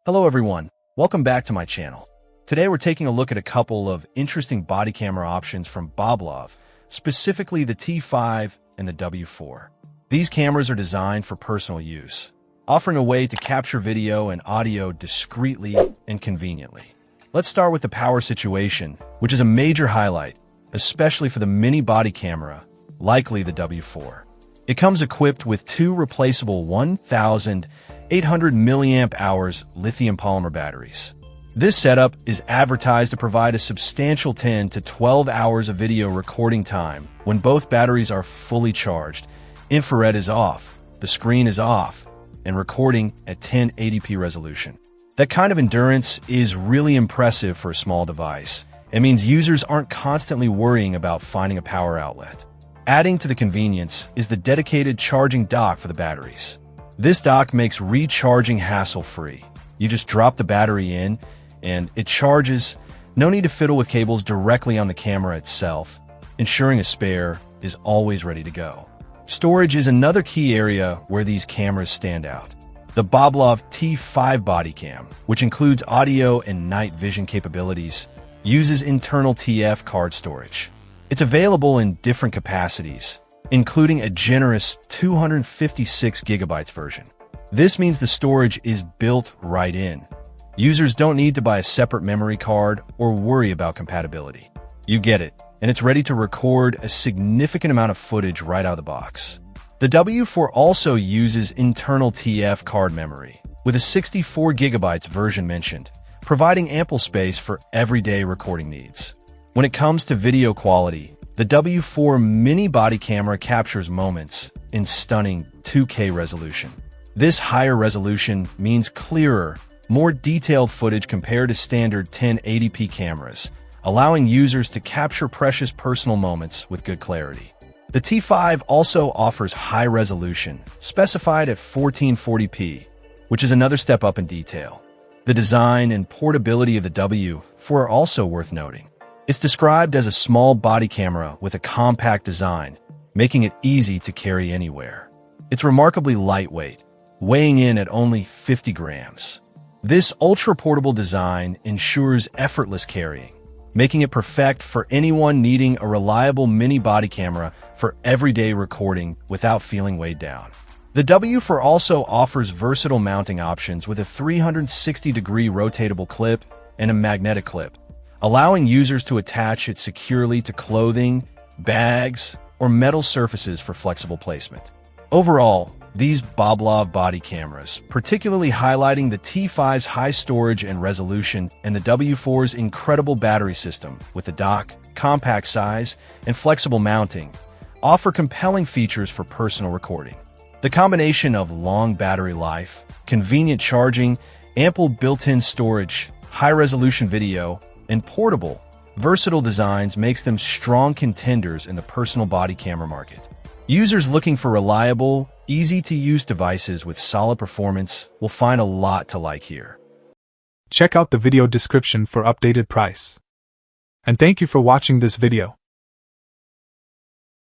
Hello everyone, welcome back to my channel. Today we're taking a look at a couple of interesting body camera options from BOBLOV, specifically the T5 and the W4. These cameras are designed for personal use, offering a way to capture video and audio discreetly and conveniently. Let's start with the power situation, which is a major highlight, especially for the mini body camera, likely the W4. It comes equipped with two replaceable 1,800 mAh lithium polymer batteries. This setup is advertised to provide a substantial 10 to 12 hours of video recording time when both batteries are fully charged. Infrared is off, the screen is off, and recording at 1080p resolution. That kind of endurance is really impressive for a small device. It means users aren't constantly worrying about finding a power outlet. Adding to the convenience is the dedicated charging dock for the batteries. This dock makes recharging hassle-free. You just drop the battery in, and it charges. No need to fiddle with cables directly on the camera itself, ensuring a spare is always ready to go. Storage is another key area where these cameras stand out. The BOBLOV T5 body cam, which includes audio and night vision capabilities, uses internal TF card storage. It's available in different capacities, including a generous 256 gigabytes version. This means the storage is built right in. Users don't need to buy a separate memory card or worry about compatibility. You get it, and it's ready to record a significant amount of footage right out of the box. The W4 also uses internal TF card memory, with a 64 gigabytes version mentioned, providing ample space for everyday recording needs. When it comes to video quality, the W4 mini body camera captures moments in stunning 2K resolution. This higher resolution means clearer, more detailed footage compared to standard 1080p cameras, allowing users to capture precious personal moments with good clarity. The T5 also offers high resolution, specified at 1440p, which is another step up in detail. The design and portability of the W4 are also worth noting. It's described as a small body camera with a compact design, making it easy to carry anywhere. It's remarkably lightweight, weighing in at only 50 grams. This ultra-portable design ensures effortless carrying, making it perfect for anyone needing a reliable mini body camera for everyday recording without feeling weighed down. The W4 also offers versatile mounting options with a 360-degree rotatable clip and a magnetic clip, allowing users to attach it securely to clothing, bags, or metal surfaces for flexible placement. Overall, these BOBLOV body cameras, particularly highlighting the T5's high storage and resolution and the W4's incredible battery system with the dock, compact size, and flexible mounting, offer compelling features for personal recording. The combination of long battery life, convenient charging, ample built-in storage, high-resolution video, and portable, versatile designs makes them strong contenders in the personal body camera market. Users looking for reliable, easy-to-use devices with solid performance will find a lot to like here. Check out the video description for updated price. And thank you for watching this video.